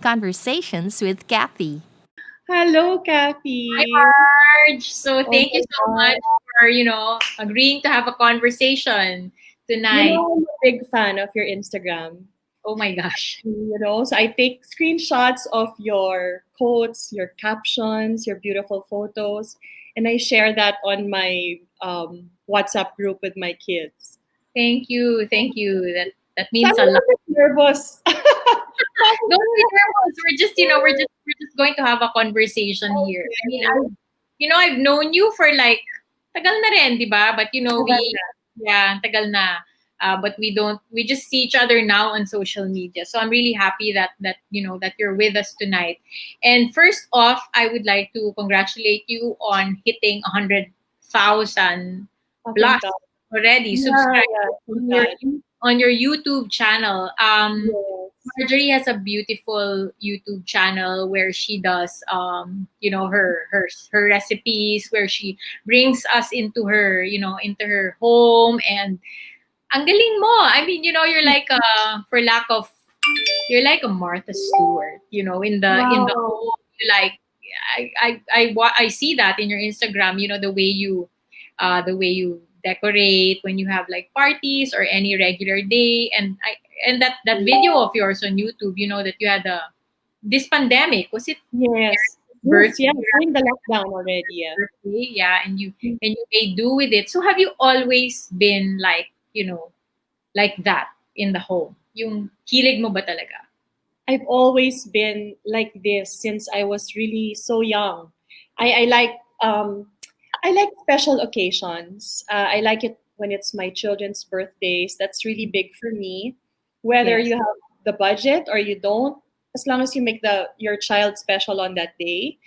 Conversations with Cathy. Hello, Hi, Cathy. Marge. So Oh thank my you so much God. for, agreeing to have a conversation tonight. I'm a big fan of your Instagram. Oh my gosh. So I take screenshots of your quotes, your captions, your beautiful photos, and I share that on my WhatsApp group with my kids. Thank you. Thank you. That So means I'm a a lot. little bit nervous. Don't be nervous. We're just going to have a conversation here. I mean, I've known you for like tagal na rin, 'di ba? But tagal na. But we just see each other now on social media. So I'm really happy that you're with us tonight. And first off, I would like to congratulate you on hitting 100,000 Oh, thank plus God. already Yeah, subscribed yeah, thank on your God. on your YouTube channel. Yes. Marjorie has a beautiful YouTube channel where she does her recipes, where she brings us into her home. And ang galing mo. I mean, you're like you're like a Martha Stewart, in the Wow. home. Like I see that in your Instagram, the way you decorate when you have like parties or any regular day. And that video of yours on YouTube, that you had this pandemic. Was it Yes. Yes, birthday? yeah, during the lockdown already, yeah. Birthday? Yeah, and you made do with it. So have you always been like that in the home? Yung hilig mo ba talaga? I've always been like this since I was really so young. I like um, I like special occasions. I like it when it's my children's birthdays. That's really big for me. Whether Yes. you have the budget or you don't, as long as you make the your child special on that day.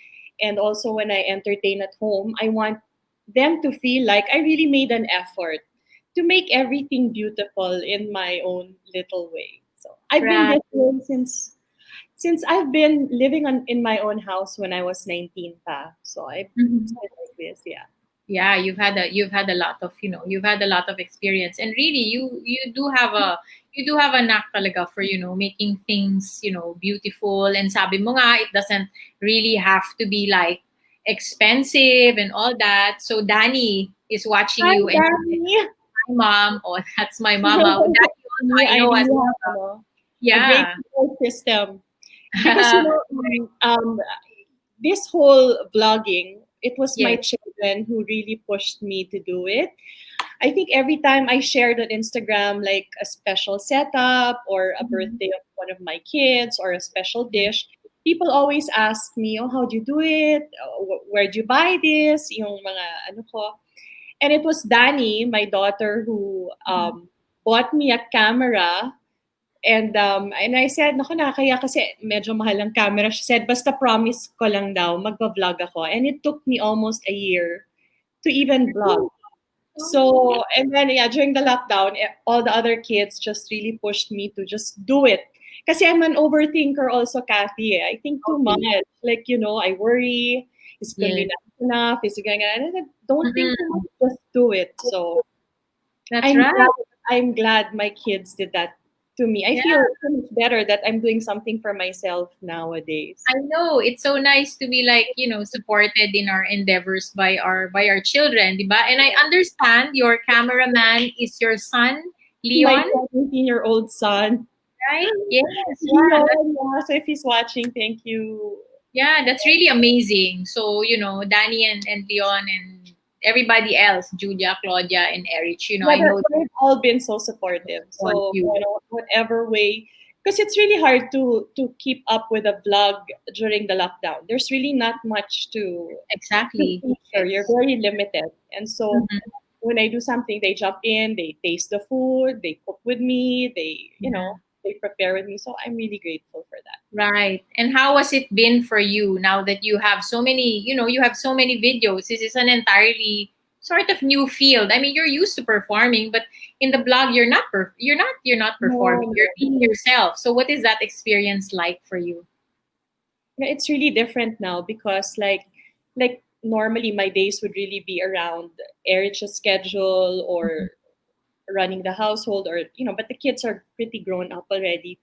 And also when I entertain at home, I want them to feel like I really made an effort to make everything beautiful in my own little way. So I've been Right. this way since I've been living in my own house when I was 19 pa. So it's Mhm. been like this, yeah. Yeah, you've had a lot of experience. And really, you do have a knack talaga for making things beautiful. And sabi mo nga, it doesn't really have to be like expensive and all that. So Danny is watching Hi, you, and Danny. my mom. Oh, that's my mama. Oh, Danny also, I I know, really as have a great yeah. support system because this whole vlogging, it was my Yes. children who really pushed me to do it. I think every time I shared on Instagram like a special setup or a Mhm. birthday of one of my kids or a special dish, people always ask me, "Oh, how do you do it? Where'd you buy this?" Yung mga ano ko. And it was Dani, my daughter, who bought me a camera. And I said, naku, nakakaya kasi medyo mahal ang camera. She said, basta promise ko lang daw, magpa-vlog ako. And it took me almost a year to even vlog. So, and then, yeah, during the lockdown, all the other kids just really pushed me to just do it. Kasi I'm an overthinker also, Cathy. I think too much. Okay. Like, I worry. Is it going to be Yes. nice enough? Is it going to... And I said, don't think too Mhm. much. Just do it. So, That's I'm right. glad, I'm glad my kids did that to me. I Yeah. feel so much better that I'm doing something for myself nowadays. I know it's so nice to be like, supported in our endeavors by our children, 'di ba? And I understand your cameraman is your son, My Leon, 17-year-old son. right? Yes, yeah. Leon, yeah. So if he's watching, thank you. Yeah, that's really amazing. So, Danny and Leon and everybody else, Julia, Claudia, and Erich, Yeah, I know they they've all been so supportive. support So, you. whatever way, because it's really hard to keep up with a vlog during the lockdown. There's really not much to Exactly. feature. You're Yes. very limited. And so Mhm. when I do something, they jump in, they taste the food, they cook with me, Yeah. they prepare with me. So I'm really grateful for that. Right. And how has it been for you now that you have so many videos? This is an entirely sort of new field. I mean, you're used to performing, but in the blog you're not performing. No, You're being yourself. So what is that experience like for you? it's really different now because like normally my days would really be around Erich's schedule or running the household or but the kids are pretty grown up already.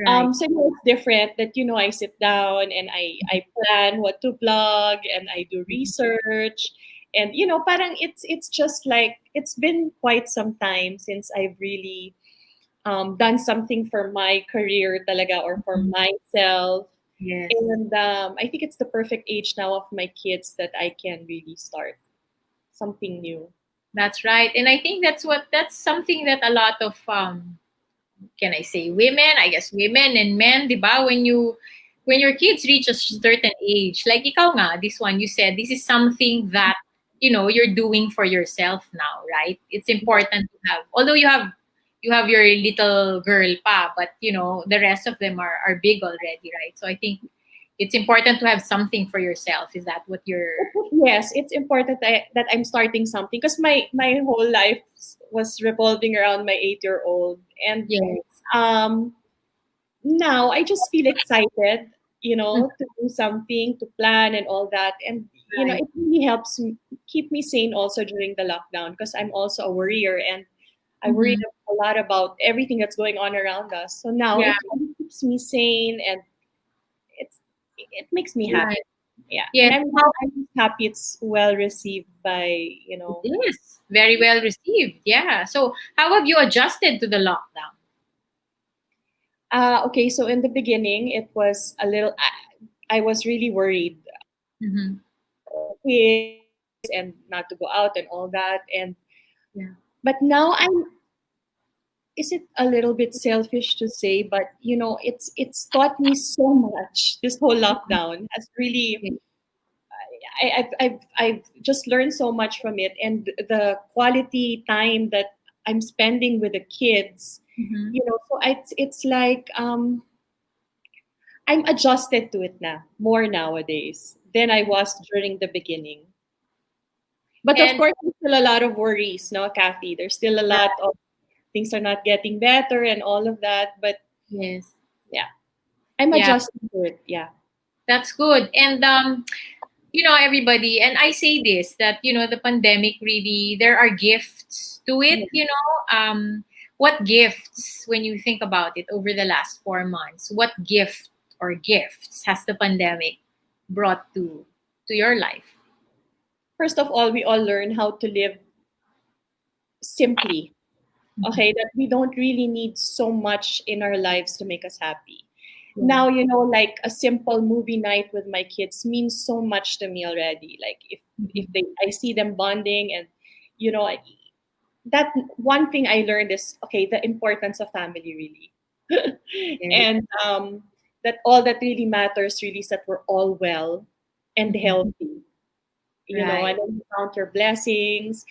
Right. So it's different that I sit down and I plan what to vlog and I do research, and parang it's just like it's been quite some time since I've really done something for my career talaga or for Mhm. myself. Yes. And I think it's the perfect age now of my kids that I can really start something new. That's right. And I think that's something that a lot of can I say women, I guess women and men, 'di ba? When your kids reach a certain age, like ikaw nga, this one you said this is something that you're doing for yourself now, right? It's important to have. Although you have your little girl pa, but the rest of them are big already, right? So I think it's important to have something for yourself. Is that what you're Yes, it's important that I'm starting something because my whole life was revolving around my 8-year-old, and Yes. um, now I just feel excited, Mhm. to do something, to plan and all that, and Right. it really helps keep me sane also during the lockdown because I'm also a worrier and I worry Mm-hmm. a lot about everything that's going on around us. So now Yeah. it really keeps me sane and it's it makes me happy. Right. Yeah, and Yes. I'm just happy it's well received by It is very well received. Yeah. So, how have you adjusted to the lockdown? okay. So in the beginning, it was a little. I was really worried, Mm-hmm. kids and not to go out and all that. And Yeah. but now I'm. Is it a little bit selfish to say, but it's taught me so much. This whole lockdown has really. Okay. I've just learned so much from it, and the quality time that I'm spending with the kids. Mm-hmm. So it's like I'm adjusted to it now more nowadays than I was during the beginning. But of And course, there's still a lot of worries, no, Kathy. There's still a lot of things are not getting better and all of that. But yes, yeah, I'm yeah, adjusting to it. Yeah. that's good. And everybody, and I say this that the pandemic really there are gifts to it. Yeah. What gifts when you think about it over the last 4 months? What gift or gifts has the pandemic brought to your life? First of all, we all learn how to live simply. Mhm. Okay, that we don't really need so much in our lives to make us happy. Yeah. Now, like a simple movie night with my kids means so much to me already. Like if Mhm. they I see them bonding and you know I, that one thing I learned is okay, the importance of family really. Yes. And that all that really matters really is that we're all well and Mhm. healthy, Right. and then you count your blessings,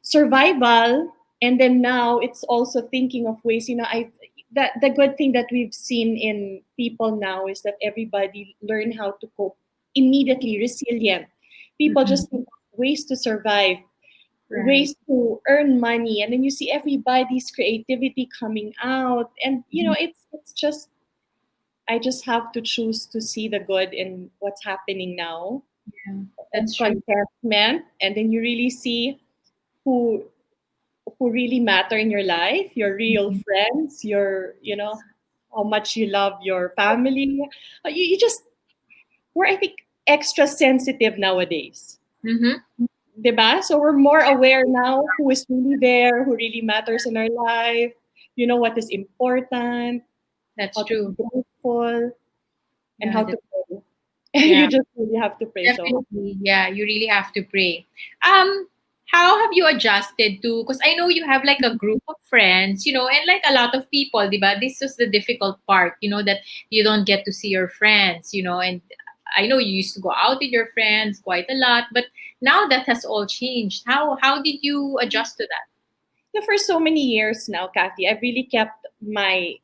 survival, and then now it's also thinking of ways, I that the good thing that we've seen in people now is that everybody learn how to cope immediately, resilient. People Mhm. just think of ways to survive, Right. ways to earn money, and then you see everybody's creativity coming out, and Mhm. it's just I just have to choose to see the good in what's happening now Yeah. and That's true. contentment, and then you really see who really matter in your life, your real Mhm. friends, how much you love your family. You just, we're, I think, extra sensitive nowadays. Mhm. 'Di ba? So we're more aware now who is really there, who really matters in our life, what is important, That's how to be true. grateful, and Yeah. how to pray. And Yeah. you just really have to pray. So Definitely. Yeah, you really have to pray. Um, how have you adjusted to, because I know you have like a group of friends, and like a lot of people, diba? This was the difficult part, that you don't get to see your friends, and I know you used to go out with your friends quite a lot, but now that has all changed. How did you adjust to that? for so many years now, Kathy, I've really kept my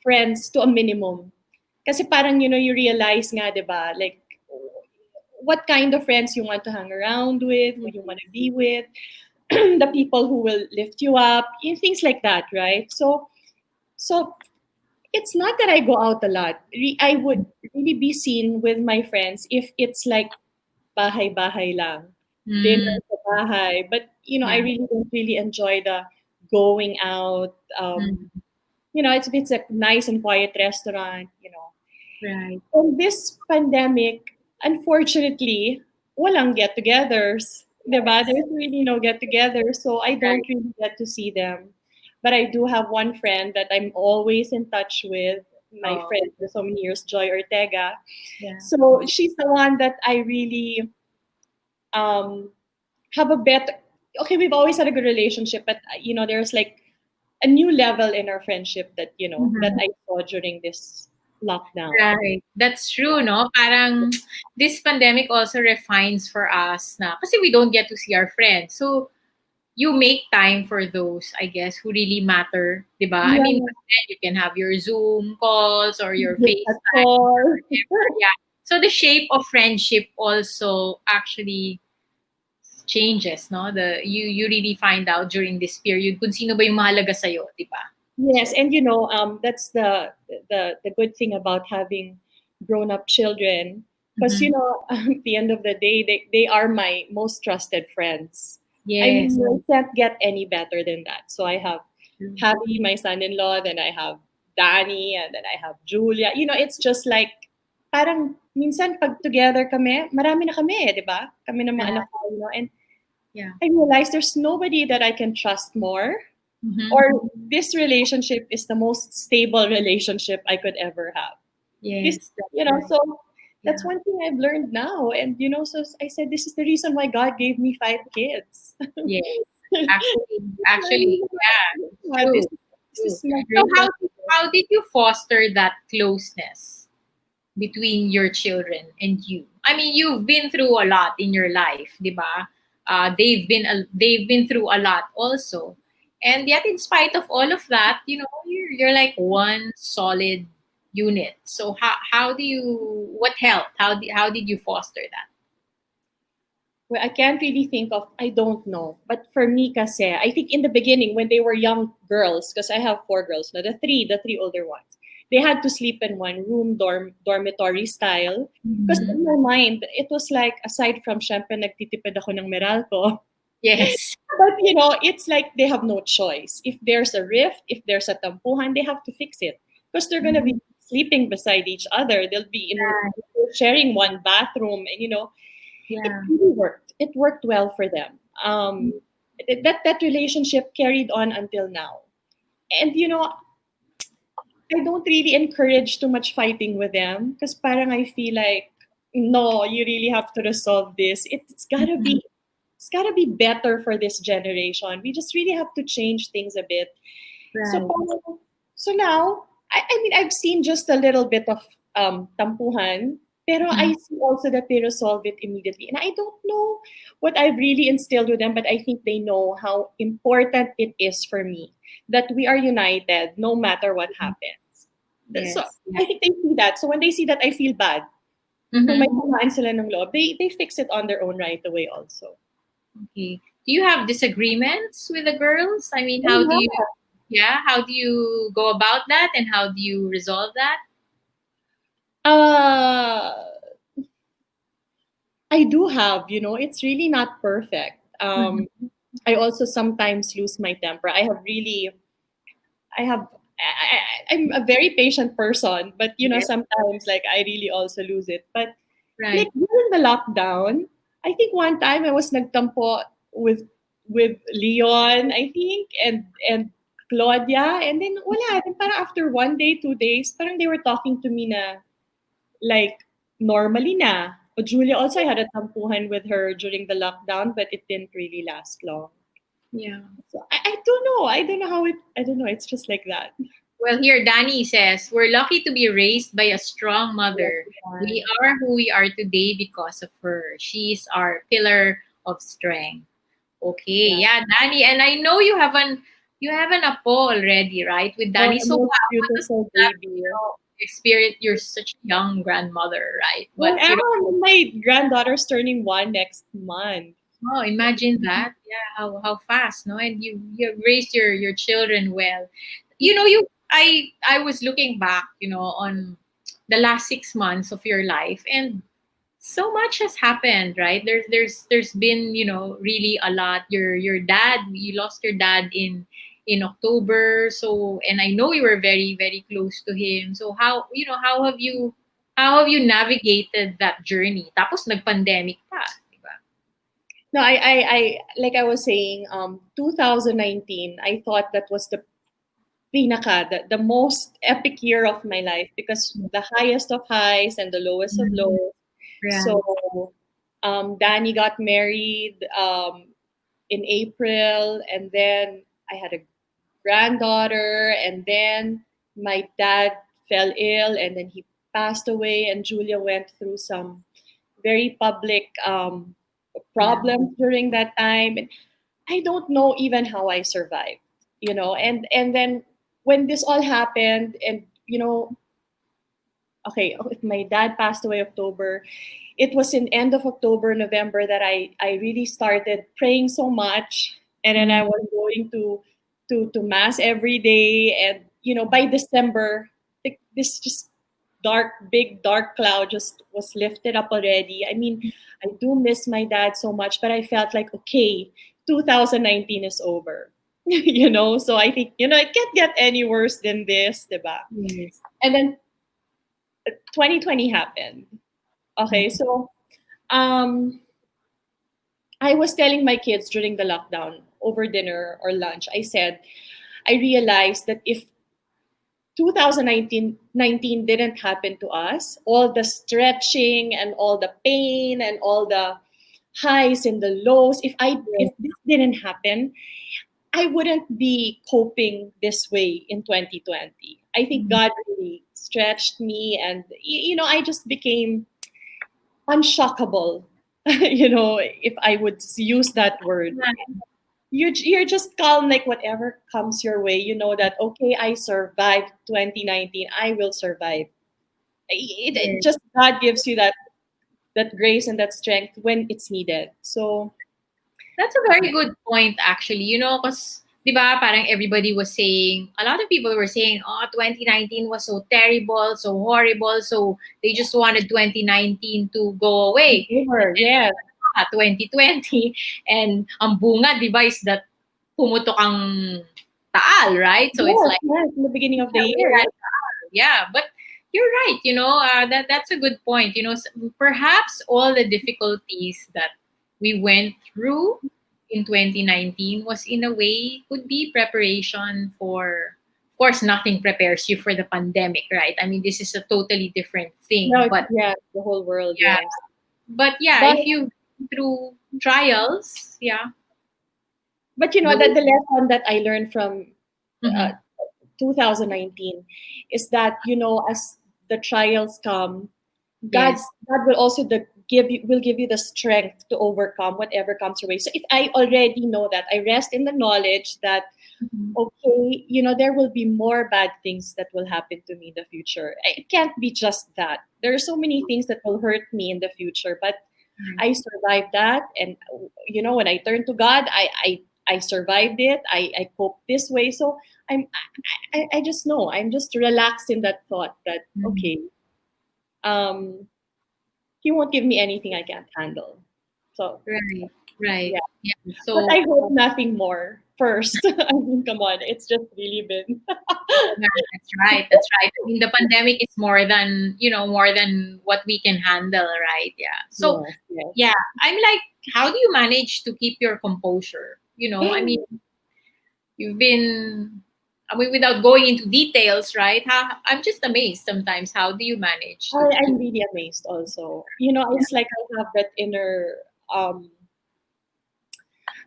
friends to a minimum. Kasi parang, you realize nga, di ba, like, what kind of friends you want to hang around with, who you want to be with, the people who will lift you up, things like that, right? So it's not that I go out a lot. I would really be seen with my friends if it's like bahay-bahay lang, dinner Mm, sa bahay. But, I yeah. really don't really enjoy the going out, Mm, if it's a nice and quiet restaurant. Right. In this pandemic, unfortunately, walang get-togethers. Diba? Yes. There's really no get-together, so I don't Right. really get to see them. But I do have one friend that I'm always in touch with, my Oh, friend for so many years, Joy Ortega. yeah. So she's the one that I really um, have a better. Okay, we've always had a good relationship, but there's like a new level in our friendship that Mhm. I saw during this lockdown. Right. That's true, no? Parang this pandemic also refines for us na kasi we don't get to see our friends. So you make time for those, I guess, who really matter, 'di ba? I mean, Yeah. but then you can have your Zoom calls or your Just a FaceTime or call. whatever. Yeah. So the shape of friendship also actually changes, no? You really find out during this period kung sino ba yung mahalaga sa 'di ba? Yes, and that's the good thing about having grown up children, because Mhm. at the end of the day, they are my most trusted friends. I Yes. mean, I can't get any better than that. So I have True. Javi, my son-in-law, then I have Danny, and then I have Julia. It's just like parang minsan pag together kami, marami na kami, di ba? Kami ng mga Right. anak ko. And Yeah. I realize there's nobody that I can trust more, Mhm. or this relationship is the most stable relationship I could ever have. This, Yes, that's right. so that's Yeah. one thing I've learned now. And, so I said, this is the reason why God gave me 5 kids. Yes. Actually, yeah, it's Yeah, true. this True. is my So great lesson. how did you foster that closeness between your children and you? I mean, you've been through a lot in your life, di ba? They've been through a lot also, and yet in spite of all of that, you're like one solid unit. So how do you what helped? How did you foster that? Well, I can't really think of, I don't know. But for me, kasi, I think in the beginning, when they were young girls, because I have 4 girls, now the three older ones, they had to sleep in one room, dormitory style. Because Mhm. in my mind, it was like, aside from, syempre, nagtitipid ako ng Meralco, Yes. but, it's like they have no choice. If there's a rift, if there's a tampuhan, they have to fix it. Because they're going to be Mhm. sleeping beside each other. They'll be Right. sharing one bathroom. And, it Yeah. really worked. It worked well for them. That relationship carried on until now. And, I don't really encourage too much fighting with them, because parang I feel like, no, you really have to resolve this. Mhm. It's gotta be better for this generation. We just really have to change things a bit. So Right. so now, I mean, I've seen just a little bit of tampuhan, pero I Mhm. see also that they resolve it immediately. And I don't know what I've really instilled with them, but I think they know how important it is for me that we are united no matter what happens. So Yes. Yeah. I think they see that. So when they see that I feel bad, kung may Mhm. samaan sila ng loob, they fix it on their own right away also. Okay. Do you have disagreements with the girls? I mean, how do you Yeah. yeah, how do you go about that and how do you resolve that? Uh, I do have, it's really not perfect. Mhm. I also sometimes lose my temper. I have, I'm a very patient person, but Yes. sometimes like I really also lose it. But like Right. during the lockdown, I think one time I was nagtampo with Leon, I think, and Claudia, and then wala. Then parang after one day, 2 days, parang they were talking to me na like normally na. O Julia also, I had a tampuhan with her during the lockdown, but it didn't really last long. Yeah. So I don't know. I don't know how it. I don't know. It's just like that. Well, here Danny says, "We're lucky to be raised by a strong mother. We are who we are today because of her. She's our pillar of strength." Okay, Yeah. yeah, Danny, and I know you have an apo already, right? With Oh, Danny. the So most what does beautiful that, baby. experience? You're such a young grandmother, right? Well, But my granddaughter's turning 1 next month. oh, imagine that. Yeah, how fast, no? And you raised your children well. I was looking back, on the last 6 months of your life, and so much has happened, right? There's been, really a lot. You lost your dad in October. So, and I know you were very, very close to him. So how, how have you navigated that journey? Tapos nag-pandemic pa, di ba? No, like I was saying, 2019, I thought that was the the most epic year of my life because the highest of highs and the lowest of Mm, lows. right. So, Danny got married in April, and then I had a granddaughter, and then my dad fell ill, and then he passed away, and Julia went through some very public Yeah. problems during that time. And I don't know even how I survived, and then when this all happened, and okay, if my dad passed away October, it was in end of October, November that I really started praying so much, and then I Mm, was going to mass every day, and by December, this just big dark cloud just was lifted up already. I mean, I do miss my dad so much, but I felt like, okay, 2019 is over. So I think, it can't get any worse than this, diba? yes. And then 2020 happened. Okay, Mm, so um, I was telling my kids during the lockdown over dinner or lunch, I said, I realized that if 2019 didn't happen to us, all the stretching and all the pain and all the highs and the lows, if this didn't happen, I wouldn't be coping this way in 2020. I think mm, God really stretched me, and I just became unshockable. If I would use that word, you're just calm, like whatever comes your way. You know that, okay, I survived 2019. I will survive. It yes. just God gives you that grace and that strength when it's needed. So That's a very good point, actually. Because, di ba, parang everybody was saying, a lot of people were saying, oh, 2019 was so terrible, so horrible, so they just wanted 2019 to go away. over, And yes, 2020, and ang bunga, di ba, is that pumutok ang taal, right? So it's yes, like, yes. In the beginning of the yeah, year, yes. yeah, but you're right. That's a good point. Perhaps all the difficulties that we went through in 2019 was in a way could be preparation for. Of course, nothing prepares you for the pandemic, right? I mean, this is a totally different thing. No, But yes, the whole world, yeah, yes. but But if you've been through trials, yeah, that those. the lesson that I learned from uh, Mhm. 2019 is that, as the trials come, god Yes. god will also give you the strength to overcome whatever comes your way. So if I already know that, I rest in the knowledge that, Mhm. okay, there will be more bad things that will happen to me in the future. It can't be just that. There are so many things that will hurt me in the future, but Right. I survived that. And when I turned to God, I survived it. I coped this way. So I just know, I'm just relaxed in that thought that, Mhm. okay, um he won't give me anything I can't handle. So Right. Right. yeah. Yeah. But So I hope nothing more first. I mean, come on, it's just really been yeah, that's right. That's right. I mean, the pandemic is more than what we can handle, right? Yeah. So, yes, yes. yeah, I'm like, how do you manage to keep your composure? I mean, you've been, I mean, without going into details, right? I'm just amazed sometimes. How do you manage to I'm keep? really amazed also. Yeah. It's like I have that inner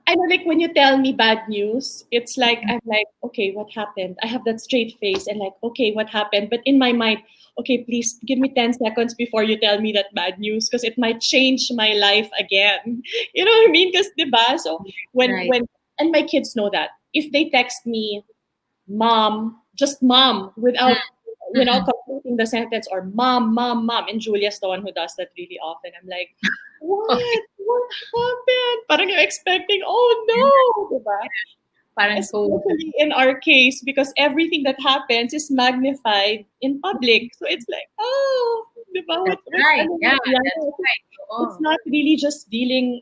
I know, like when you tell me bad news, it's like I'm like, okay, what happened? I have that straight face and like, okay, what happened? But in my mind, okay, please give me 10 seconds before you tell me that bad news because it might change my life again. You know what I mean? Because diba? So Right. and my kids know that. If they text me mom, just mom, without Mm-mm. completing the sentence, or mom, mom, mom. And Julia's the one who does that really often. I'm like, Okay. what happened? Parang you're expecting, oh no, diba? Parang code. Especially in our case, because everything that happens is magnified in public. So it's like, oh, diba? That's What right. ano Yeah, that's nangyari? right. It's Oh. not really just dealing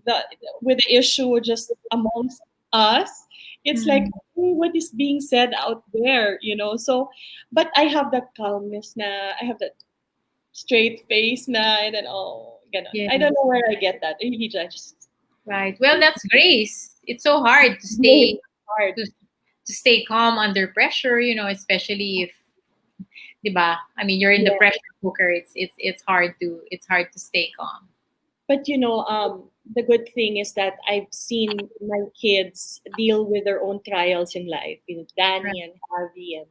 the with the issue just amongst us, it's like, Mm. "Hey, what is being said out there, you know?" So, but I have that calmness na, I have that straight face na, and then, oh, ganon. I don't Yes. know where I get that. Really just Right. Well, that's grace. It's so hard really hard. to stay calm under pressure, especially if, 'di ba? I mean, you're in the Yeah. pressure cooker. It's hard to stay calm. But the good thing is that I've seen my kids deal with their own trials in life. Right. Danny and Javi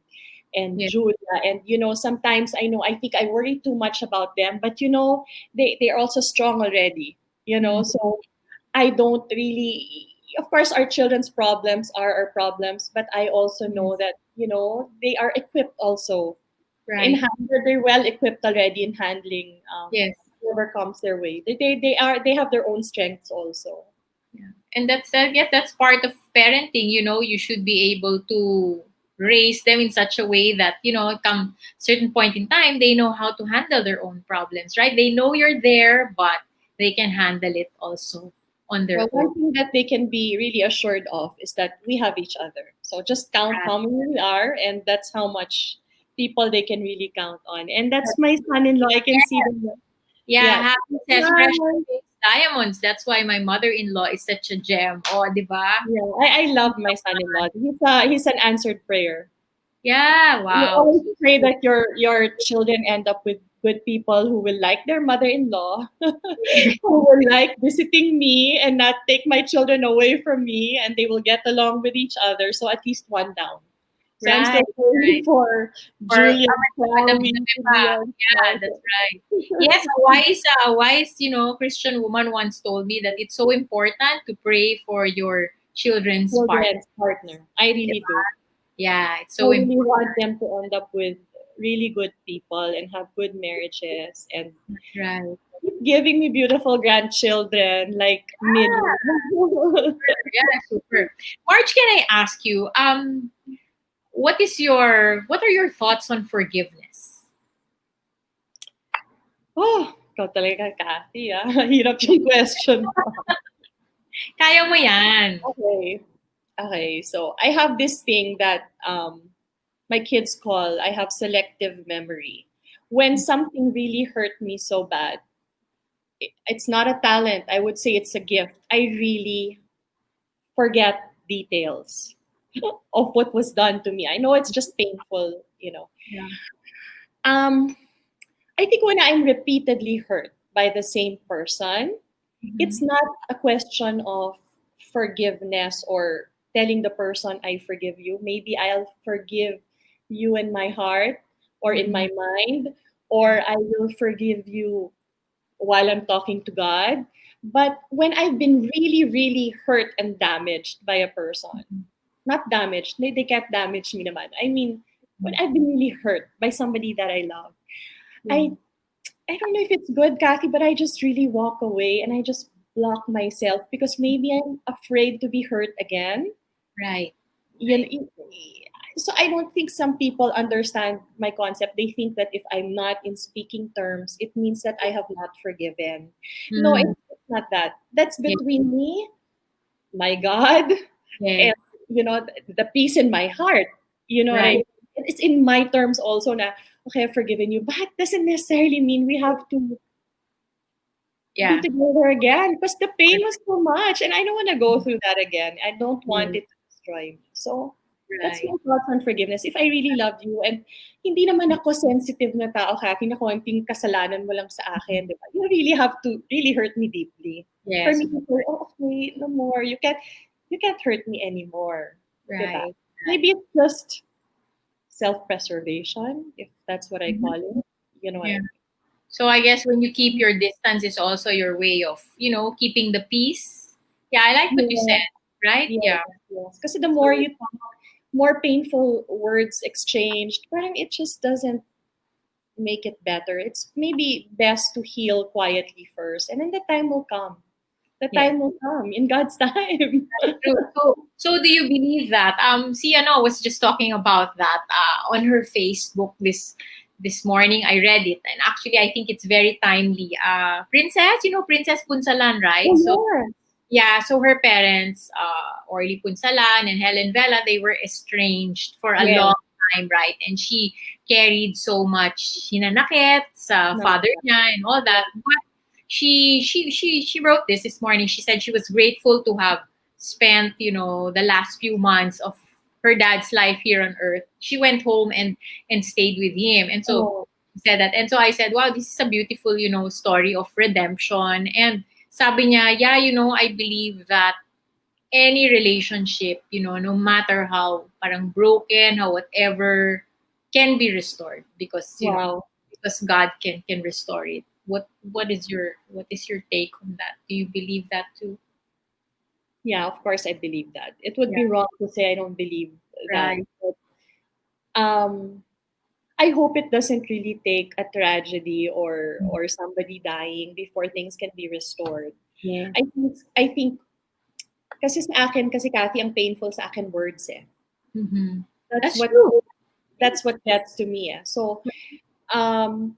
and Yeah. Julia, and sometimes I think I worry too much about them, but they're also strong already. Mm. So I don't really. Of course, our children's problems are our problems, but I also Yes. know that they are equipped also Right. they're well equipped already in handling Yes. whatever comes their way. They have their own strengths also. Yeah. And I guess that's part of parenting. You should be able to raise them in such a way that, come certain point in time, they know how to handle their own problems, right? They know you're there, but they can handle it also on their Well, own. one thing that they can be really assured of is that we have each other. So just count Right. how many we are, and that's how much people they can really count on. And that's my That's son-in-law. I can see them. Yeah, Yeah. Happy says Yeah, precious makes diamonds. That's why my mother-in-law is such a gem. Oh, di ba? yeah. I love my son-in-law. He's an answered prayer. Yeah, You wow. always pray that your children end up with good people who will like their mother-in-law, who will like visiting me and not take my children away from me, and they will get along with each other. So at least one down. So I'm Right, still praying right. for For Julia, Madam Chloe, Josefa. Leon, Yeah, that's right. Yes, a wise, Christian woman once told me that it's so important to pray for your children's part. children's partner. I really do. Yeah, it's I so really important. want them to end up with really good people and have good marriages and Right. giving me beautiful grandchildren like Millie. Yeah, super. March, can I ask you, what are your thoughts on forgiveness? Oh, ikaw talaga, Cathy, ah. Hirap yung question. Kaya mo yan. Okay. Okay, so I have this thing that my kids call I have selective memory. When something really hurt me so bad, it's not a talent. I would say it's a gift. I really forget details of what was done to me. I know it's just painful. Yeah. Um, I think when I'm repeatedly hurt by the same person, it's Mhm. not a question of forgiveness or telling the person I forgive you. Maybe I'll forgive you in my heart or in Mhm. my mind, or I will forgive you while I'm talking to God. But when I've been really, really hurt and damaged by a person, not damaged, they can't damage me naman. I mean, when I've been really hurt by somebody that I love, Yeah. I I don't know if it's good, Kathy, but I just really walk away and I just block myself because maybe I'm afraid to be hurt again. Right. You know, so I don't think some people understand my concept. They think that if I'm not in speaking terms, it means that I have not forgiven. No, Mm. it's not that. That's Yeah. between me, my God, Yes. and the peace in my heart. You know what I Right. mean? It's in my terms also na okay, I've forgiven you, but doesn't necessarily mean we have to be Yeah. together again because the pain was so much and I don't want to go through that again. I don't want Yes. it to destroy me. So that's Right. my thoughts on forgiveness. If I really love you and hindi naman ako sensitive na tao, Kathy, na konting kasalanan mo lang sa akin, di ba? You really have to really hurt me deeply. For Yes. me to say, oh, okay, no more. You can't hurt me anymore. Di ba? Right. Right. Maybe it's just self-preservation, if that's what I Mhm. call it. You know what I Yeah. mean? So I guess when you keep your distance is also your way of, keeping the peace. Yeah, I like what you Yeah. said, right? Yes, Yeah. yes. Kasi the more So you talk, more painful words exchanged, parang it just doesn't make it better. It's maybe best to heal quietly first, and then the time will come. The yeah. time will come in God's time. True. So do you believe that? See, was just talking about that on her Facebook this morning. I read it, and actually, I think it's very timely. Princess Punsalan, right? Oh, So yes. yeah, so her parents, Orly Punsalan and Helen Vela, they were estranged for a Yes. long time, right? And she carried so much hinanakit sa No. father niya and all that. But she wrote this morning. She said she was grateful to have spent, the last few months of her dad's life here on earth. She went home and stayed with him. And so Oh, she said that. And so I said, wow, this is a beautiful, story of redemption. And sabi niya, yeah, I believe that any relationship, no matter how parang broken, how whatever, can be restored because, wow. because God can restore it. What is your take on that? Do you believe that too? Yeah, of course I believe that. It would Yeah, be wrong to say I don't believe that. right. But, I hope it doesn't really take a tragedy or somebody dying before things can be restored. Yeah. I think kasi sa akin kasi Cathy ang painful sa akin words eh. Mm-hmm. That's That's what true. that's what gets to me eh. So um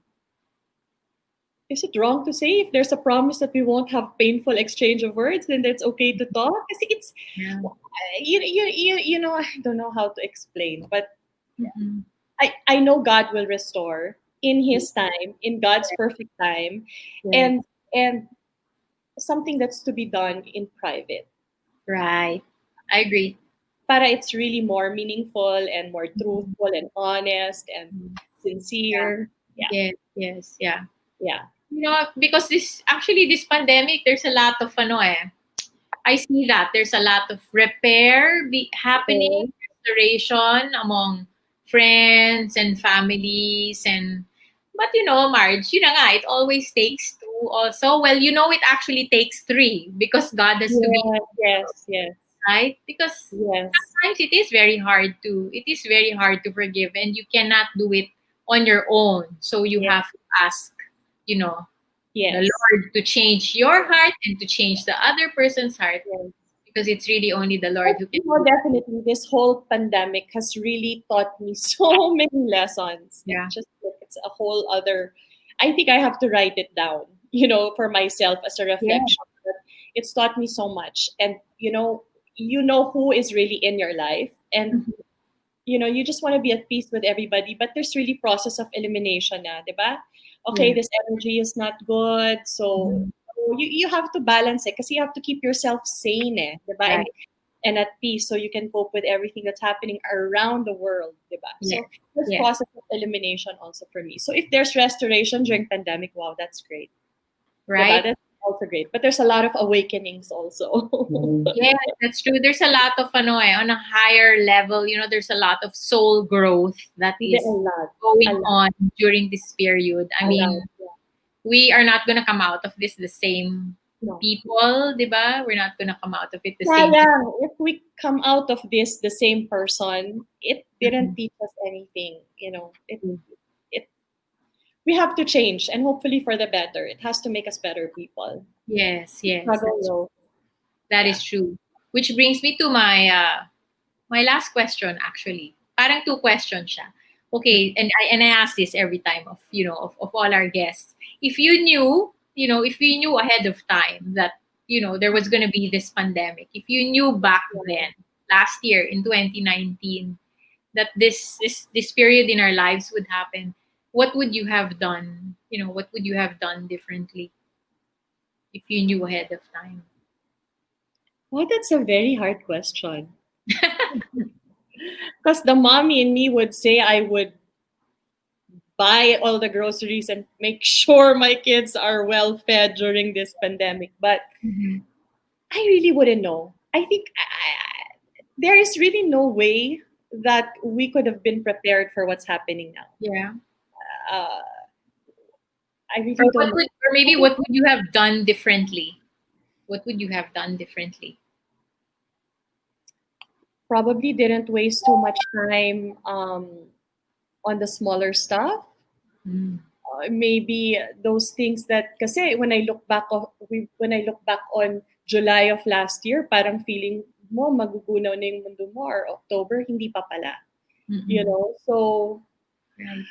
is it wrong to say if there's a promise that we won't have painful exchange of words, then it's okay to talk? Kasi it's Yeah. I don't know how to explain, but Mm-hmm. I know God will restore in His time, in God's perfect time, Yes. and something that's to be done in private. Right. I agree. Para it's really more meaningful and more Mhm. truthful and honest and Yeah. sincere. Yeah, Yes. Yes. Yeah. yeah. Because this pandemic, there's a lot of I see that there's a lot of repair happening, Okay. restoration among friends and families and but Marge, nga, it always takes two also. Well, it actually takes three because God has to be Yes, yes, yes, right. Because yes, sometimes it is very hard to forgive and you cannot do it on your own. So you yes, have to ask, you know, the yes, Lord to change your heart and to change the other person's heart yes. because it's really only the But Lord who can you know, do that. definitely, this whole pandemic has really taught me so many lessons. Yeah. It's a whole other. I think I have to write it down, for myself as a Yeah. reflection. But it's taught me so much, and you know who is really in your life, and Mhm. you just want to be at peace with everybody. But there's really process of elimination, na, diba? Okay, Yeah. this energy is not good, so Mhm. you have to balance it because you have to keep yourself sane, diba? And Right. and at peace so you can cope with everything that's happening around the world, diba? Yes. So there's Yes. process of elimination also for me. So if there's restoration during pandemic, wow, that's great, diba? Right. That's also great. But there's a lot of awakenings also. Yes, that's true. There's a lot of on a higher level, there's a lot of soul growth that Hindi, a is lot, a going lot, on during this period. I a lot. mean, we are not gonna come out of this the same No. people, 'di ba? We're not gonna come out of it the same people. Sayang, if we come out of this the same person, it didn't Mhm. teach us anything. It we have to change and hopefully for the better. It has to make us better people. Yes, yes, Struggle though. that Yeah. is true. Which brings me to my last question actually. Parang two questions siya. Okay, and I ask this every time of all our guests. If you knew ahead of time that there was going to be this pandemic, if you knew back then last year in 2019 that this period in our lives would happen, what would you have done? What would you have done differently if you knew ahead of time? Well, that's a very hard question. Because the mommy in me would say I would buy all the groceries and make sure my kids are well fed during this pandemic. But Mhm. I really wouldn't know. I think there is really no way that we could have been prepared for what's happening now. Yeah. Uh, I Or really don't know. maybe what would you have done differently? What would you have done differently? Probably didn't waste too much time on the smaller stuff. Mm. Maybe those things that kasi when I look back on July of last year, parang feeling mo magugunaw na yung mundo mo or October, hindi pa pala. Mm-mm. So Right.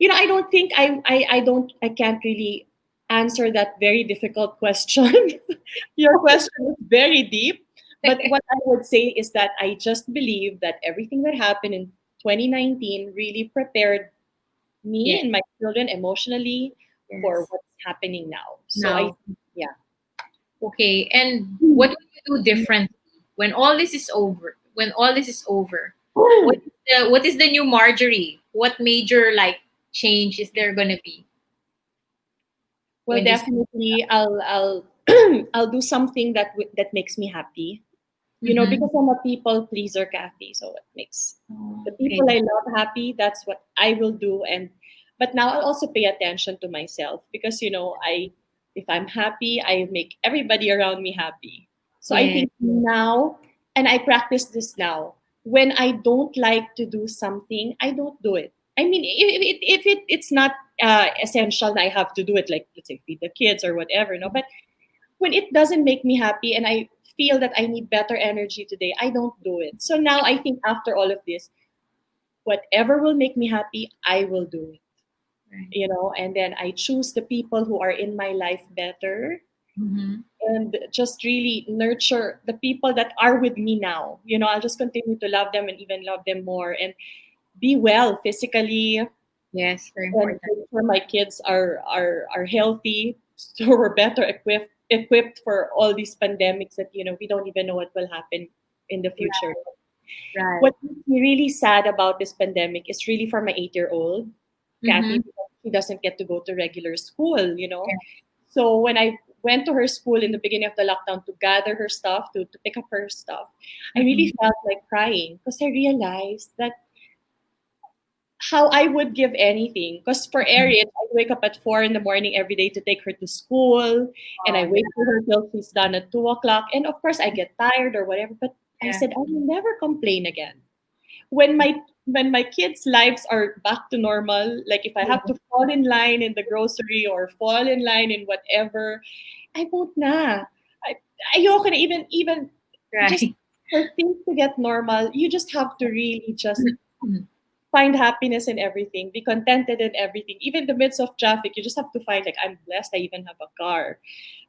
I don't think I can't really answer that very difficult question. Your question is very deep. But what I would say is that I just believe that everything that happened in 2019 really prepared me Yes. and my children emotionally for Yes. what's happening now. So Now, yeah. okay. And what will you do differently when all this is over? When all this is over, what is the new Marjorie? What major like change is there gonna be Well, when this? definitely, I'll I'll do something that makes me happy. Mm-hmm. Because I'm a people pleaser, Kathy. So what makes the Okay. people I love happy, that's what I will do. And but now I'll also pay attention to myself because I if I'm happy, I make everybody around me happy. So I Yeah. think now, and I practice this now. When I don't like to do something, I don't do it. I mean, it's not essential that I have to do it, like let's say feed the kids or whatever, no. But when it doesn't make me happy and I feel that I need better energy today, I don't do it. So now I think after all of this, whatever will make me happy, I will do it. Right. And then I choose the people who are in my life better Mm-hmm. and just really nurture the people that are with me now. I'll just continue to love them and even love them more and be well physically Yes, very and important. make sure my kids are healthy so we're better equipped for all these pandemics that we don't even know what will happen in the future. Right. What makes me really sad about this pandemic is really for my 8-year-old Kathy, Mm-hmm. because she doesn't get to go to regular school. Yeah. So when I went to her school in the beginning of the lockdown to gather her stuff, to pick up her stuff, I Mm-hmm. really felt like crying because I realized that how I would give anything. Because for Erin, I wake up at 4 in the morning every day to take her to school, and I Oh, wait for her till she's done at 2 o'clock. And of course, I get tired or whatever. But I yeah. said I will never complain again. When my kids' lives are back to normal, like if I have Yeah. to fall in line in the grocery or fall in line in whatever, I won't na. I, ayoko na even just Right. for things to get normal. You just have to really just find happiness in everything, be contented in everything, even in the midst of traffic. You just have to find, like, I'm blessed I even have a car,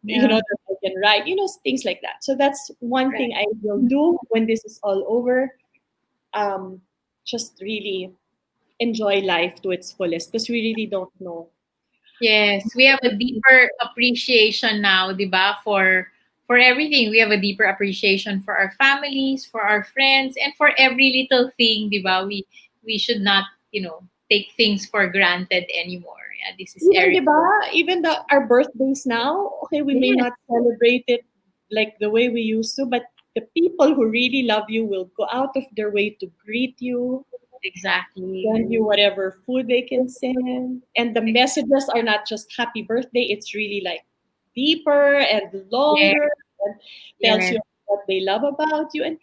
Yeah. that I can ride, things like that. So that's one Right. thing I will do when this is all over. um just really enjoy life to its fullest because we really don't know. Yes, we have a deeper appreciation now, 'di ba? For everything, we have a deeper appreciation for our families, for our friends, and for every little thing, 'di ba? We should not, take things for granted anymore. Yeah, this is Even, Eric. di ba? Even our birthdays now, okay, we may Yes, not celebrate it like the way we used to, but the people who really love you will go out of their way to greet you, exactly. send you whatever food they can send. And the messages are not just happy birthday, it's really like deeper and Yes, longer and tells yes, you what they love about you. And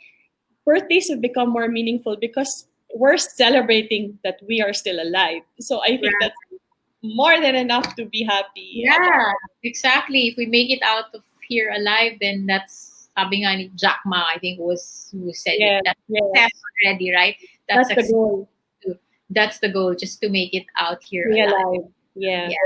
birthdays have become more meaningful because we're celebrating that we are still alive. So I think that's right. more than enough to be happy about. Yeah, exactly. If we make it out of here alive, then that's sabi nga ni Jack Ma, I think was who said it. Yes, That's success yes. already, right? That's That's the success. goal. Too. That's the goal, just to make it out here Stay alive. alive. Yes. Yeah.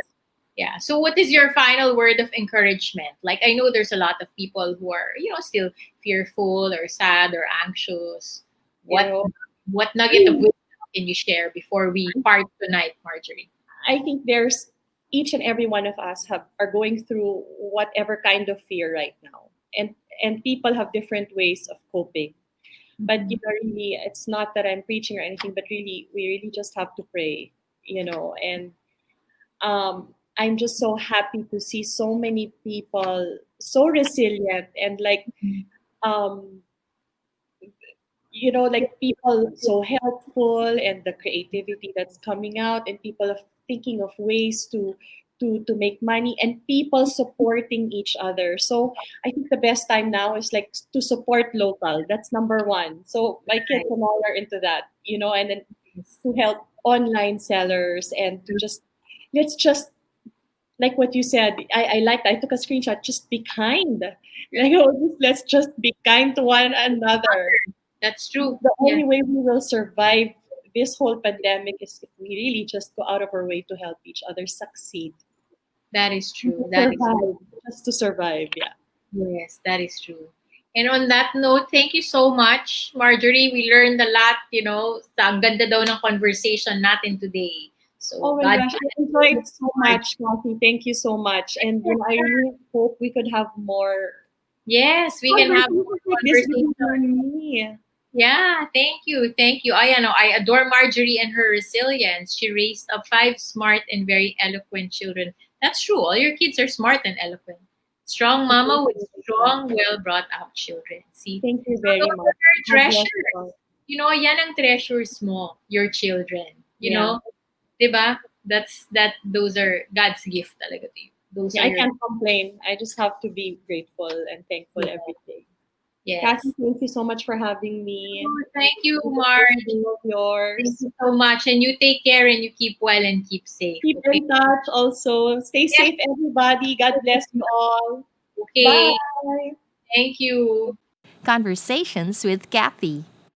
Yeah. So what is your final word of encouragement? Like I know there's a lot of people who are, still fearful or sad or anxious. You What know, what nugget of wisdom can you share before we part tonight, Marjorie? I think there's each and every one of us are going through whatever kind of fear right now. And people have different ways of coping. But really it's not that I'm preaching or anything, but really we really just have to pray. And I'm just so happy to see so many people so resilient and like um like people so helpful and the creativity that's coming out and people are thinking of ways to make money and people supporting each other. So I think the best time now is like to support local. That's number one. So my kids and all are into that, and then to help online sellers and to just let's just like what you said. I took a screenshot. Just be kind. Let's just be kind to one another. That's true. The Yeah. only way we will survive this whole pandemic is if we really just go out of our way to help each other succeed. That is true. To That is survive. Just to survive, yeah. Yes, that is true. And on that note, thank you so much, Marjorie. We learned a lot, ang ganda daw ng conversation natin today. Oh So, my God gosh, I bless enjoyed you, so much, Cathy. Thank you so much. And I really hope we could have more Yes, we can have more conversations like this with conversation. you and me. Yeah, thank you. Thank you. I adore Marjorie and her resilience. She raised up 5 smart and very eloquent children. That's true. All your kids are smart and eloquent. Strong mama with strong, well brought up children. See? Thank you So very those much. are her God bless treasures. you all. Yan ang treasures mo, your children. Yeah. 'Di ba? Those are God's gift talaga to you. Those Yeah, are I your can't complain. I just have to be grateful and thankful Yeah. every day. Yes. Kathy, thank you so much for having me. Oh, thank you, It was a Mark. pleasure of yours. Thank you so much. And you take care and you keep well and keep safe. Keep Okay. in touch also. Stay Yes. safe, everybody. God bless you all. Okay. Bye. Thank you. Conversations with Cathy.